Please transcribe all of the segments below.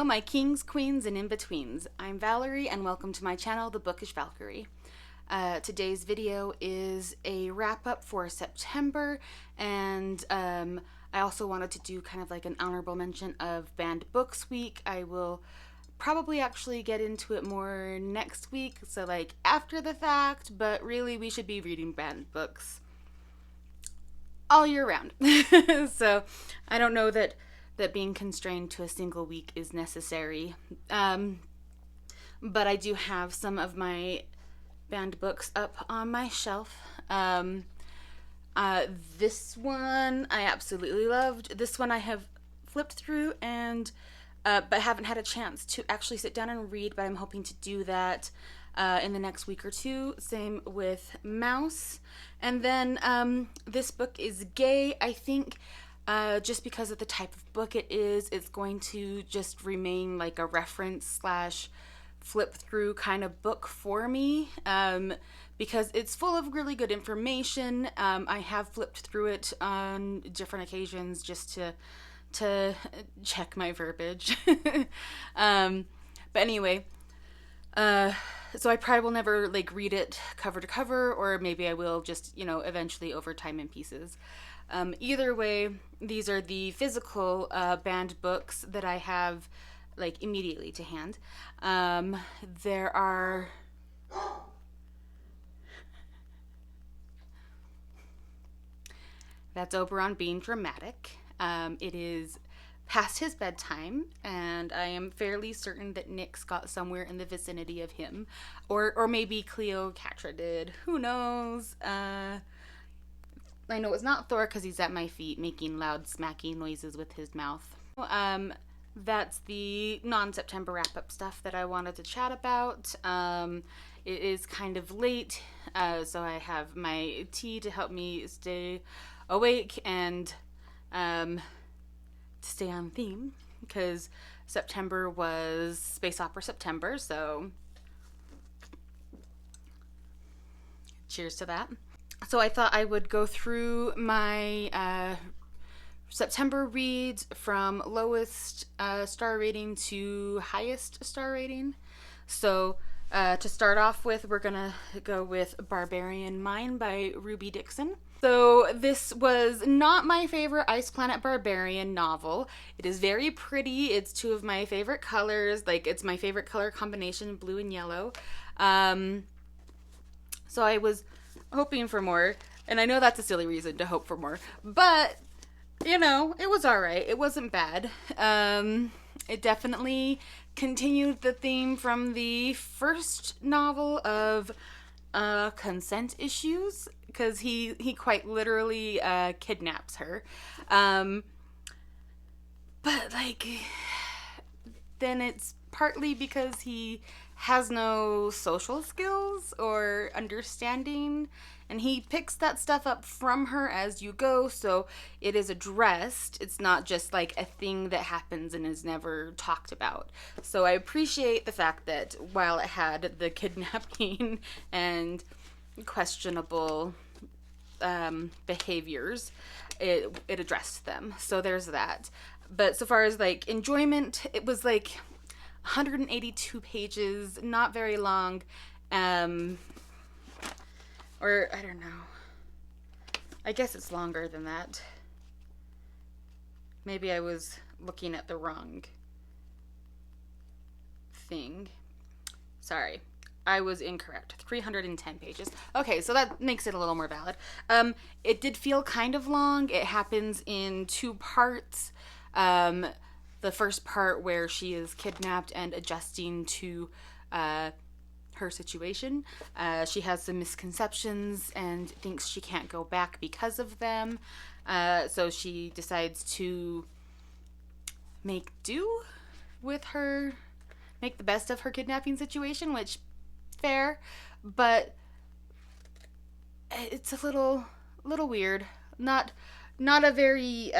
Hello, my kings, queens, and in-betweens. I'm Valerie, and welcome to my channel, The Bookish Valkyrie. Today's video is a wrap-up for September, and I also wanted to do kind of like an honorable mention of Banned Books Week. I will probably actually get into it more next week, so like after the fact, but really we should be reading banned books all year round. So I don't know that being constrained to a single week is necessary. But I do have some of my banned books up on my shelf. This one I absolutely loved. This one I have flipped through and but haven't had a chance to actually sit down and read, but I'm hoping to do that in the next week or two. Same with Mouse. And then this book is gay. I think just because of the type of book it is, it's going to just remain like a reference slash flip through kind of book for me, because it's full of really good information. I have flipped through it on different occasions just to check my verbiage. But anyway, so I probably will never like read it cover to cover, or maybe I will just, eventually over time in pieces. Either way, these are the physical banned books that I have like immediately to hand. There are that's Oberon being dramatic. It is past his bedtime, and I am fairly certain that Nyx got somewhere in the vicinity of him, or maybe Cleopatra did. Who knows? I know it's not Thor because he's at my feet making loud smacking noises with his mouth. That's the non-September wrap-up stuff that I wanted to chat about. It is kind of late, so I have my tea to help me stay awake and stay on theme, because September was Space Opera September, so cheers to that. So I thought I would go through my September reads from lowest star rating to highest star rating. So to start off with, we're gonna go with Barbarian Mine by Ruby Dixon. So this was not my favorite Ice Planet Barbarian novel. It is very pretty. It's two of my favorite colors. Like, it's my favorite color combination, blue and yellow. So I was hoping for more, and I know that's a silly reason to hope for more, but it was alright. It wasn't bad. It definitely continued the theme from the first novel of consent issues, because he quite literally kidnaps her. But like, then it's partly because he has no social skills or understanding, and he picks that stuff up from her as you go, so it is addressed. It's not just like a thing that happens and is never talked about. So I appreciate the fact that while it had the kidnapping and questionable behaviors, it addressed them. So there's that. But so far as like enjoyment, it was like 182 pages, not very long, or I don't know. I guess it's longer than that. Maybe I was looking at the wrong thing. Sorry, I was incorrect. 310 pages. Okay, so that makes it a little more valid. It did feel kind of long. It happens in two parts. The first part where she is kidnapped and adjusting to her situation. She has some misconceptions and thinks she can't go back because of them. So she decides to make the best of her kidnapping situation, which, fair, but it's a little weird. Not a very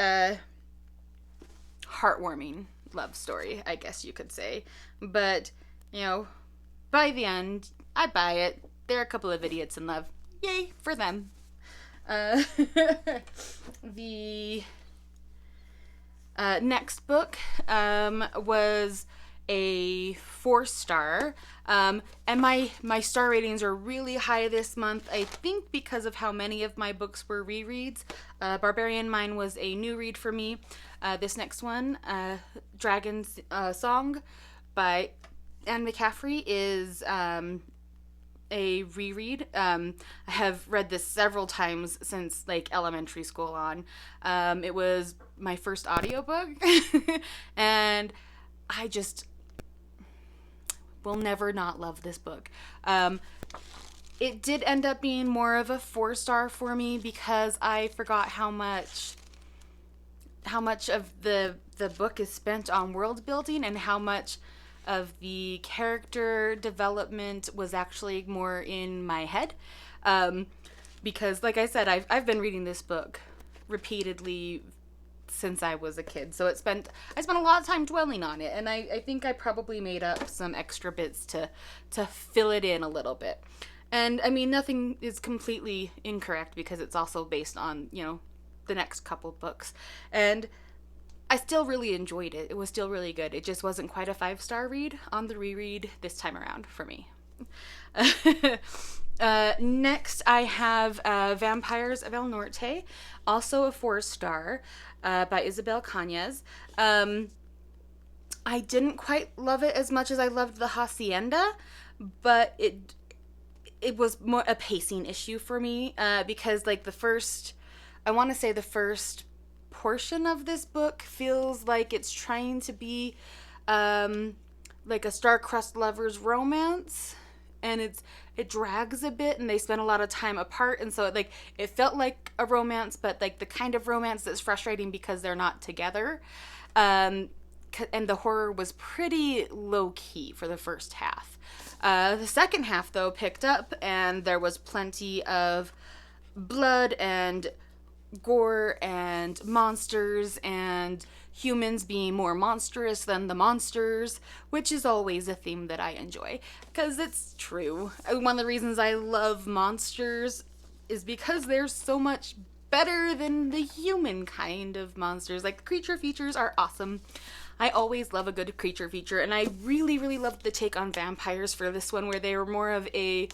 heartwarming love story, I guess you could say. But, by the end, I buy it. There are a couple of idiots in love. Yay for them. The Next book was a 4-star. And my star ratings are really high this month, I think because of how many of my books were rereads. Barbarian Mine was a new read for me. This next one, Dragon's Song by Anne McCaffrey, is a reread. I have read this several times since like elementary school on. It was my first audiobook and I just will never not love this book. It did end up being more of a 4-star for me because I forgot how much of the book is spent on world building and how much of the character development was actually more in my head. Because like I said, I've been reading this book repeatedly since I was a kid. So I spent a lot of time dwelling on it, and I think I probably made up some extra bits to fill it in a little bit. And I mean, nothing is completely incorrect because it's also based on, the next couple books. And I still really enjoyed it. It was still really good. It just wasn't quite a 5-star read on the reread this time around for me. Next, I have Vampires of El Norte, also a 4-star, by Isabel Cañas. I didn't quite love it as much as I loved The Hacienda, but it was more a pacing issue for me, because like the first portion of this book feels like it's trying to be like a star-crossed lovers romance, and it drags a bit, and they spend a lot of time apart, and so it felt like a romance, but like the kind of romance that's frustrating because they're not together. And the horror was pretty low-key for the first half. The second half, though, picked up, and there was plenty of blood and gore and monsters and humans being more monstrous than the monsters, which is always a theme that I enjoy, because it's true. One of the reasons I love monsters is because they're so much better than the human kind of monsters. Like, the creature features are awesome. I always love a good creature feature, and I really, really loved the take on vampires for this one, where they were more of a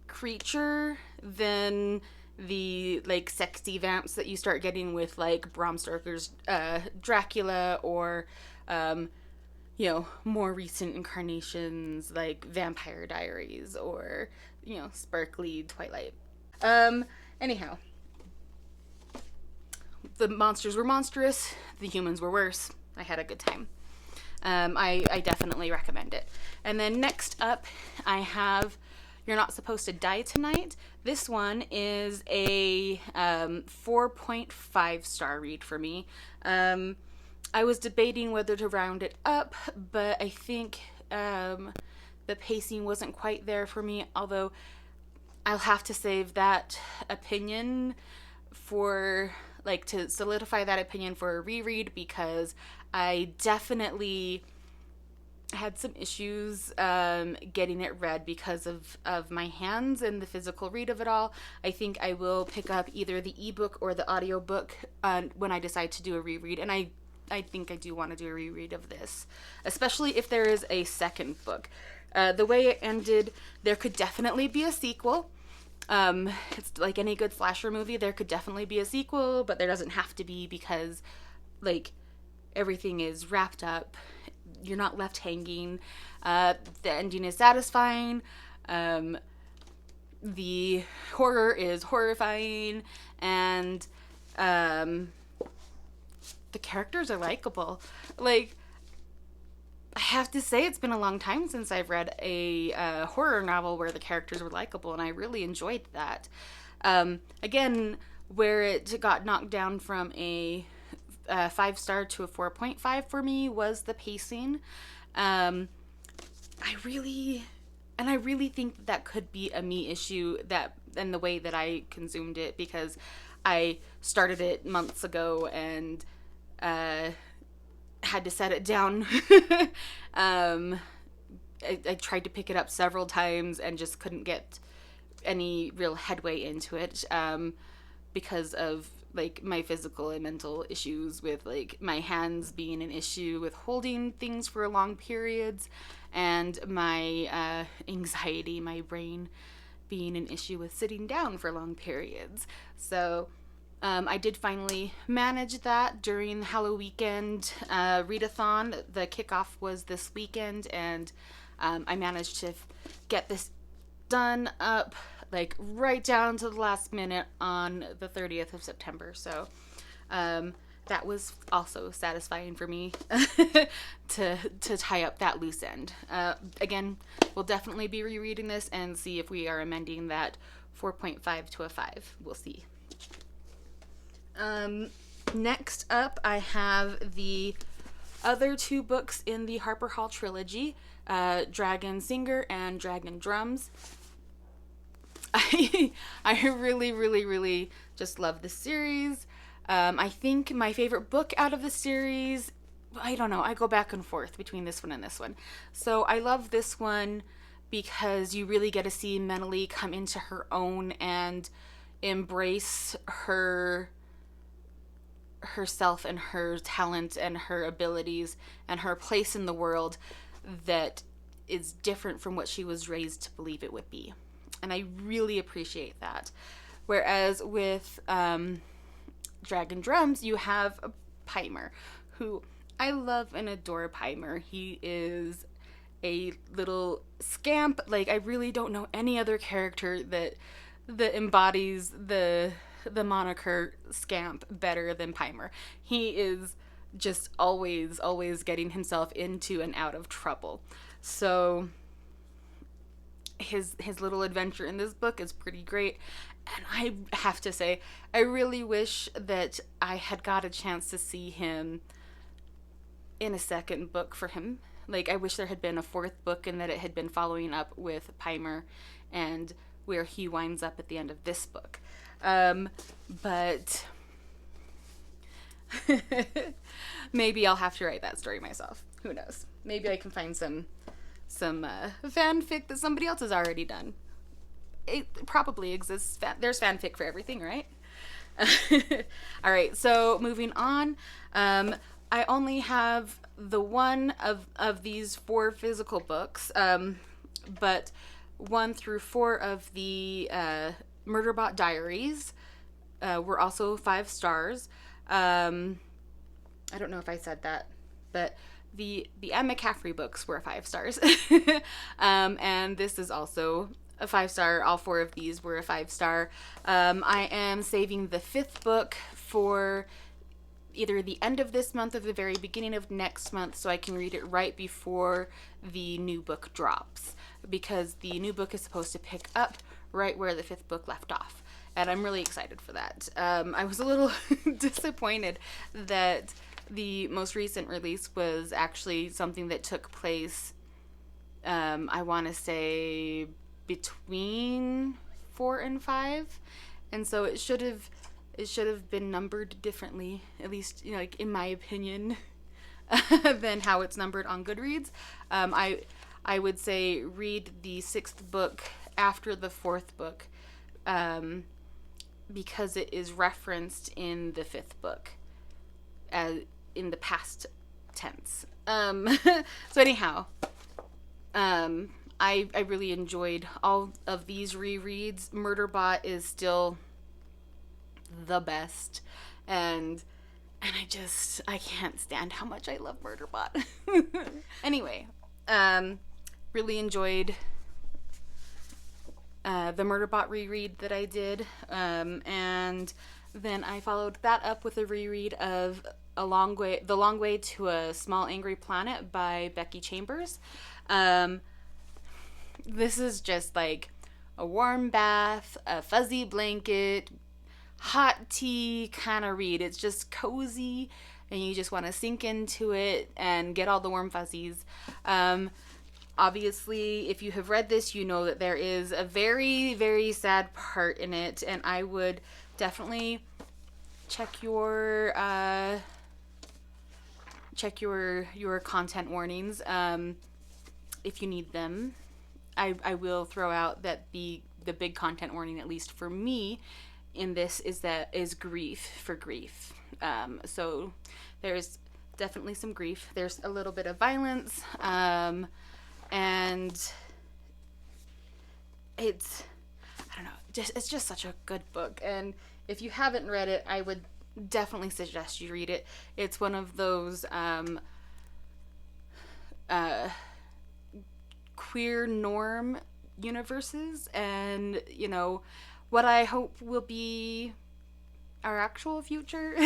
creature than the like sexy vamps that you start getting with like Bram Stoker's Dracula, or more recent incarnations like Vampire Diaries, or sparkly Twilight. Anyhow, the monsters were monstrous, the humans were worse. I had a good time. I definitely recommend it. And then next up, I have You're Not Supposed to Die Tonight. This one is a 4.5 star read for me. I was debating whether to round it up, but I think the pacing wasn't quite there for me, although I'll have to save that opinion for, to solidify that opinion for a reread, because I definitely had some issues getting it read because of my hands and the physical read of it all. I think I will pick up either the ebook or the audiobook when I decide to do a reread, and I think I do want to do a reread of this, especially if there is a second book. The way it ended, there could definitely be a sequel. It's like any good slasher movie, there could definitely be a sequel, but there doesn't have to be, because everything is wrapped up. You're not left hanging. The ending is satisfying. The horror is horrifying, and the characters are likable. I have to say, it's been a long time since I've read a horror novel where the characters were likable, and I really enjoyed that. Again, where it got knocked down from a 5-star to a 4.5 for me was the pacing. I really think that could be a me issue, and the way that I consumed it, because I started it months ago and had to set it down. I tried to pick it up several times and just couldn't get any real headway into it because of like my physical and mental issues with like my hands being an issue with holding things for long periods, and my anxiety, my brain being an issue with sitting down for long periods. So I did finally manage that during the Halloween weekend readathon. The kickoff was this weekend, and I managed to get this done up like right down to the last minute on the 30th of September. So that was also satisfying for me to tie up that loose end. Again, we'll definitely be rereading this and see if we are amending that 4.5 to a 5. We'll see. Next up, I have the other 2 books in the Harper Hall trilogy, Dragon Singer and Dragon Drums. I really, really, really just love this series. I think my favorite book out of the series, I don't know, I go back and forth between this one and this one. So I love this one because you really get to see Mentally come into her own and embrace herself and her talent and her abilities and her place in the world that is different from what she was raised to believe it would be. And I really appreciate that. Whereas with Dragon Drums, you have Pimer, who I love and adore. Pimer. He is a little scamp. Like, I really don't know any other character that embodies the moniker scamp better than Pimer. He is just always getting himself into and out of trouble. So his little adventure in this book is pretty great. And I have to say, I really wish that I had got a chance to see him in a second book for him. Like, I wish there had been a 4th book and that it had been following up with Pimer and where he winds up at the end of this book. But maybe I'll have to write that story myself. Who knows? Maybe I can find some fanfic that somebody else has already done. It probably exists. There's fanfic for everything, right? All right, so moving on. I only have the one of these 4 physical books, but 1 through 4 of the Murderbot Diaries were also 5 stars. I don't know if I said that, but the Anne McCaffrey books were 5 stars. And this is also a 5-star. All 4 of these were a 5-star. I am saving the 5th book for either the end of this month or the very beginning of next month, so I can read it right before the new book drops, because the new book is supposed to pick up right where the 5th book left off, and I'm really excited for that. I was a little disappointed that the most recent release was actually something that took place, I want to say, between 4 and 5, and so it should have been numbered differently, at least, you know, like in my opinion, than how it's numbered on Goodreads. I would say read the 6th book after the 4th book, because it is referenced in the 5th book in the past tense. So anyhow, I really enjoyed all of these rereads. Murderbot is still the best, and I can't stand how much I love Murderbot. Anyway, really enjoyed the Murderbot reread that I did, and then I followed that up with a reread of The Long Way to a Small Angry Planet by Becky Chambers. This is just like a warm bath, a fuzzy blanket, hot tea kind of read. It's just cozy, and you just want to sink into it and get all the warm fuzzies. Obviously, if you have read this, you know that there is a very, very sad part in it, and I would definitely check your content warnings if you need them. I will throw out that the big content warning, at least for me, in this is grief for grief. So there's definitely some grief. There's a little bit of violence, and it's, I don't know, it's just such a good book. And if you haven't read it, I would definitely suggest you read it. It's one of those queer norm universes, and what I hope will be our actual future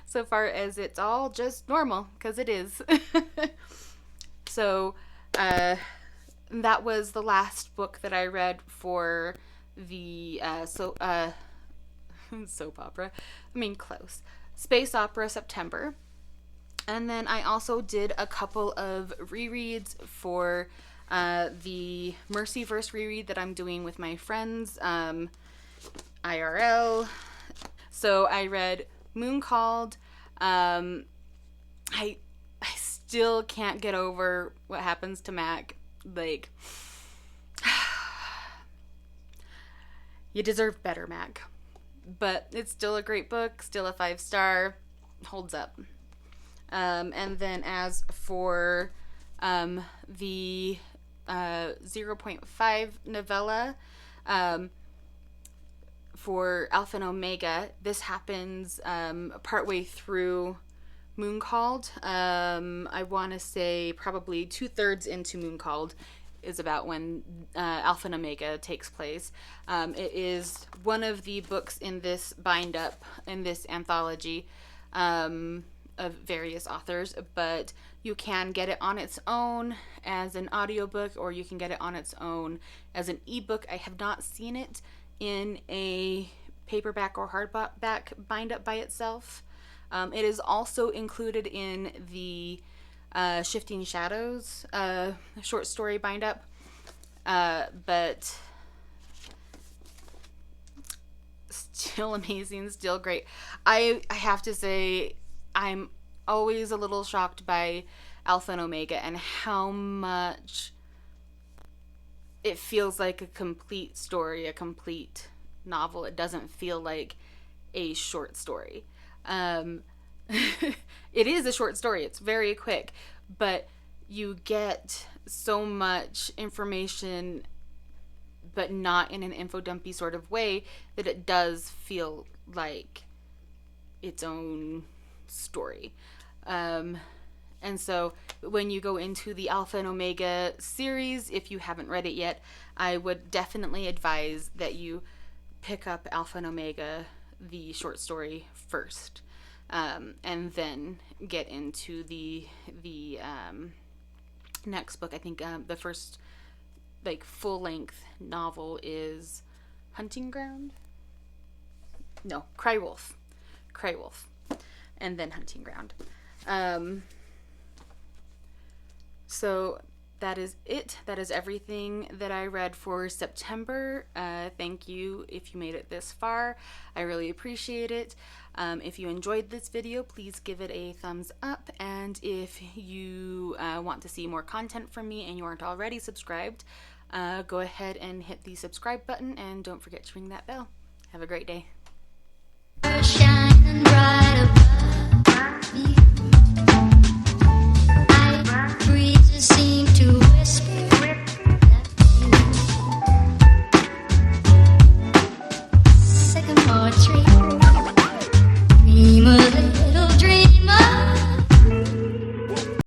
so far as it's all just normal, because it is. So that was the last book that I read for the soap opera, close, space opera September. And then I also did a couple of rereads for the Mercyverse reread that I'm doing with my friends, IRL. So I read Moon Called. I still can't get over what happens to Mac. Like, you deserve better, Mac. But it's still a great book, still a 5-star, holds up. And then as for the 0.5 novella, for Alpha and Omega, this happens partway through Moon Called. I want to say probably 2/3 into Moon Called is about when Alpha and Omega takes place. It is one of the books in this bind-up, in this anthology, of various authors, but you can get it on its own as an audiobook, or you can get it on its own as an ebook. I have not seen it in a paperback or hardback bind-up by itself. It is also included in the Shifting Shadows short story bind-up, but still amazing, still great. I have to say, I'm always a little shocked by Alpha and Omega and how much it feels like a complete story, a complete novel. It doesn't feel like a short story. It is a short story. It's very quick, but you get so much information, but not in an info dumpy sort of way, that it does feel like its own story. And so when you go into the Alpha and Omega series, if you haven't read it yet, I would definitely advise that you pick up Alpha and Omega, the short story, first, and then get into the next book. I think the first full-length novel is Hunting Ground? No, Cry Wolf, and then Hunting Ground. So that is it. That is everything that I read for September. Thank you if you made it this far. I really appreciate it. If you enjoyed this video, please give it a thumbs up. And if you want to see more content from me and you aren't already subscribed, go ahead and hit the subscribe button, and don't forget to ring that bell. Have a great day. Shine bright.